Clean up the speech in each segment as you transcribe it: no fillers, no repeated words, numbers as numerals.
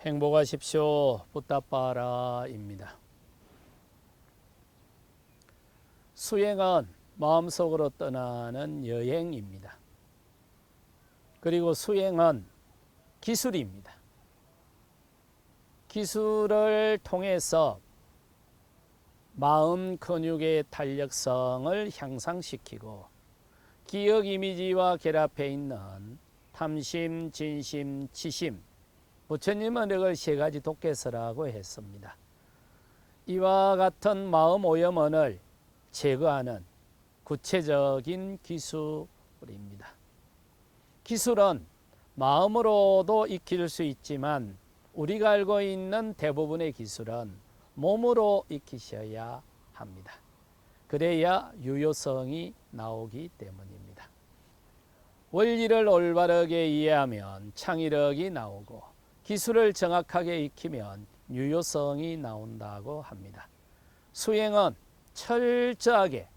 행복하십시오. 뿌따빠라입니다. 수행은 마음속으로 떠나는 여행입니다. 그리고 수행은 기술입니다. 기술을 통해서 마음 근육의 탄력성을 향상시키고 기억 이미지와 결합해 있는 탐심, 진심, 치심, 부처님은 이걸 세 가지 독개서라고 했습니다. 이와 같은 마음 오염원을 제거하는 구체적인 기술입니다. 기술은 마음으로도 익힐 수 있지만 우리가 알고 있는 대부분의 기술은 몸으로 익히셔야 합니다. 그래야 유효성이 나오기 때문입니다. 원리를 올바르게 이해하면 창의력이 나오고 기술을 정확하게 익히면 유효성이 나온다고 합니다. 수행은 철저하게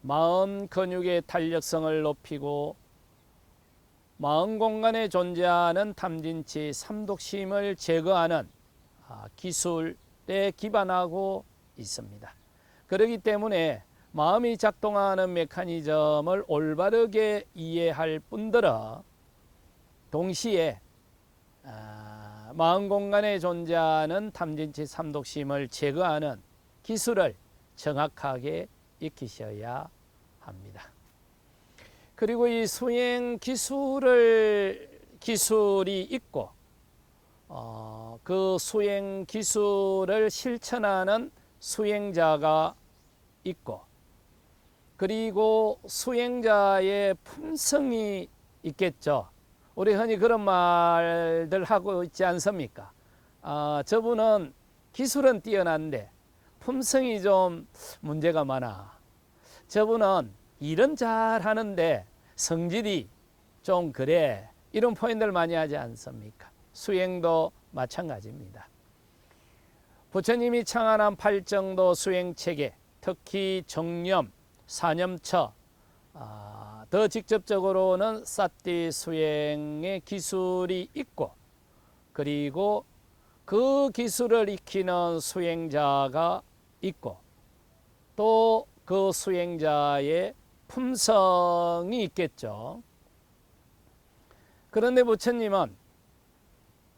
마음 근육의 탄력성을 높이고 마음 공간에 존재하는 탐진치, 삼독심을 제거하는 기술에 기반하고 있습니다. 그렇기 때문에 마음이 작동하는 메커니즘을 올바르게 이해할 뿐더러 동시에 마음 공간에 존재하는 탐진치, 삼독심을 제거하는 기술을 정확하게 익히셔야 합니다. 그리고 이 수행 기술이 있고 그 수행 기술을 실천하는 수행자가 있고 그리고 수행자의 품성이 있겠죠. 우리 흔히 그런 말들 하고 있지 않습니까? 저분은 기술은 뛰어난데 품성이 좀 문제가 많아. 저분은 일은 잘하는데 성질이 좀 그래. 이런 표현들 많이 하지 않습니까? 수행도 마찬가지입니다. 부처님이 창안한 8정도 수행체계, 특히 정념, 사념처, 더 직접적으로는 사띠 수행의 기술이 있고 그리고 그 기술을 익히는 수행자가 있고 또 그 수행자의 품성이 있겠죠. 그런데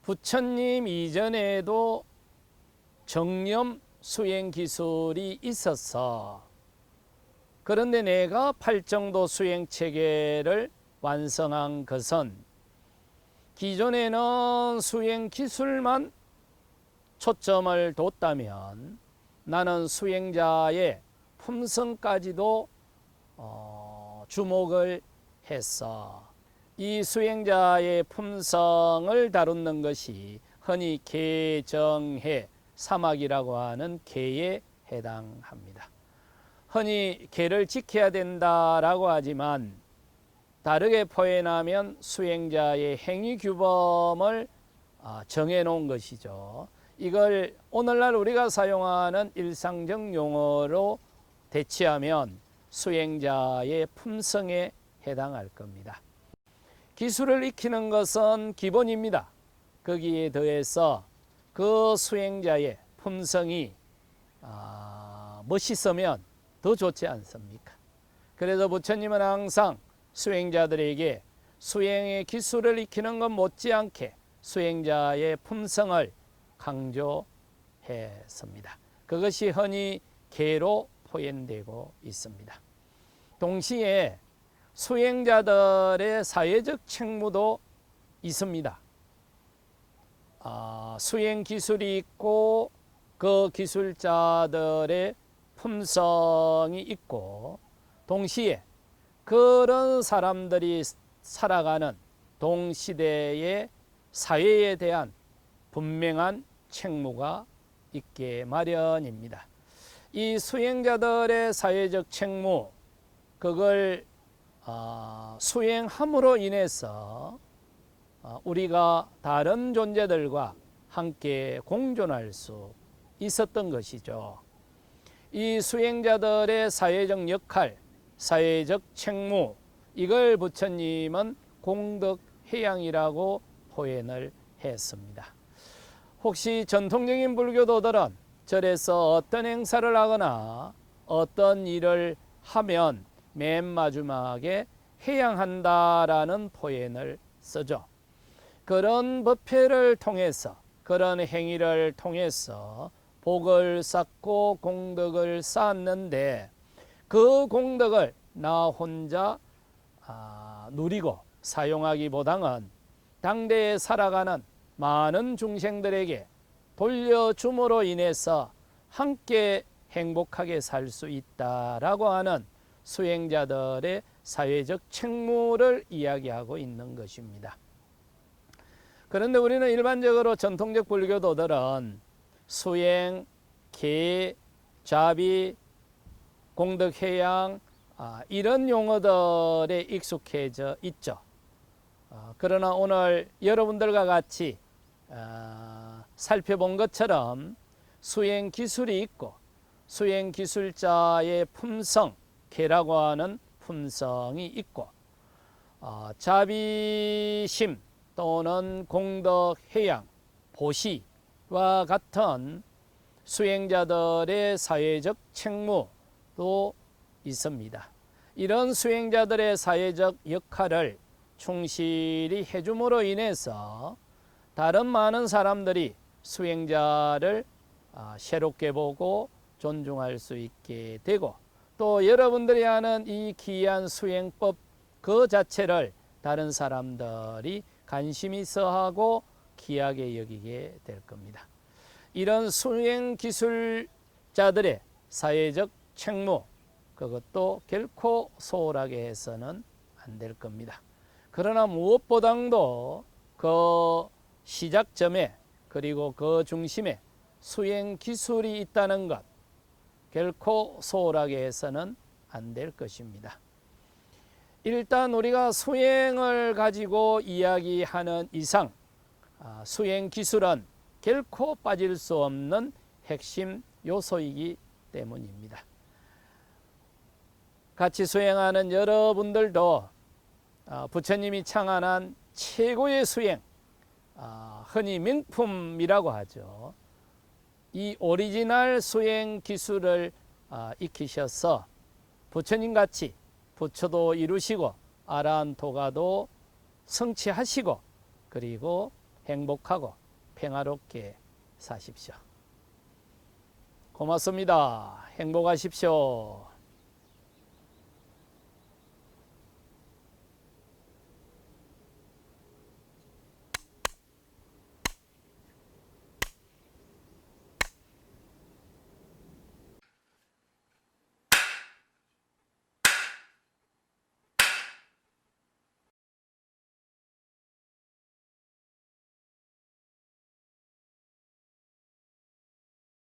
부처님 이전에도 정념 수행 기술이 있었어. 그런데 내가 8정도 수행 체계를 완성한 것은 기존에는 수행 기술만 초점을 뒀다면 나는 수행자의 품성까지도 주목을 했어. 이 수행자의 품성을 다루는 것이 흔히 계정해 사막이라고 하는 계에 해당합니다. 흔히 계를 지켜야 된다라고 하지만 다르게 표현하면 수행자의 행위 규범을 정해 놓은 것이죠. 이걸 오늘날 우리가 사용하는 일상적 용어로 대치하면 수행자의 품성에 해당할 겁니다. 기술을 익히는 것은 기본입니다. 거기에 더해서 그 수행자의 품성이 멋있으면 더 좋지 않습니까? 그래서 부처님은 항상 수행자들에게 수행의 기술을 익히는 것 못지않게 수행자의 품성을 강조했습니다. 그것이 흔히 계로 표현되고 있습니다. 동시에 수행자들의 사회적 책무도 있습니다. 수행 기술이 있고 그 기술자들의 품성이 있고 동시에 그런 사람들이 살아가는 동시대의 사회에 대한 분명한 책무가 있게 마련입니다. 이 수행자들의 사회적 책무, 그걸 수행함으로 인해서 우리가 다른 존재들과 함께 공존할 수 있었던 것이죠. 이 수행자들의 사회적 역할, 사회적 책무, 이걸 부처님은 공덕해양이라고 표현을 했습니다. 혹시 전통적인 불교도들은 절에서 어떤 행사를 하거나 어떤 일을 하면 맨 마지막에 해야 한다라는 표현을 쓰죠. 그런 법회를 통해서, 그런 행위를 통해서 복을 쌓고 공덕을 쌓았는데 그 공덕을 나 혼자 누리고 사용하기보다는 당대에 살아가는 많은 중생들에게 돌려줌으로 인해서 함께 행복하게 살 수 있다라고 하는 수행자들의 사회적 책무를 이야기하고 있는 것입니다. 그런데 우리는 일반적으로 전통적 불교도들은 수행, 계, 자비, 공덕해양 이런 용어들에 익숙해져 있죠. 그러나 오늘 여러분들과 같이 살펴본 것처럼 수행 기술이 있고 수행 기술자의 품성, 계라고 하는 품성이 있고 자비심 또는 공덕해양, 보시와 같은 수행자들의 사회적 책무도 있습니다. 이런 수행자들의 사회적 역할을 충실히 해줌으로 인해서 다른 많은 사람들이 수행자를 새롭게 보고 존중할 수 있게 되고 또 여러분들이 하는 이 귀한 수행법 그 자체를 다른 사람들이 관심 있어 하고 귀하게 여기게 될 겁니다. 이런 수행 기술자들의 사회적 책무 그것도 결코 소홀하게 해서는 안 될 겁니다. 그러나 무엇보다도 그 시작점에 그리고 그 중심에 수행 기술이 있다는 것 결코 소홀하게 해서는 안 될 것입니다. 일단 우리가 수행을 가지고 이야기하는 이상 수행 기술은 결코 빠질 수 없는 핵심 요소이기 때문입니다. 같이 수행하는 여러분들도 부처님이 창안한 최고의 수행, 흔히 명품이라고 하죠. 이 오리지널 수행 기술을 익히셔서 부처님같이 부처도 이루시고 아라한토가도 성취하시고 그리고 행복하고 평화롭게 사십시오. 고맙습니다. 행복하십시오.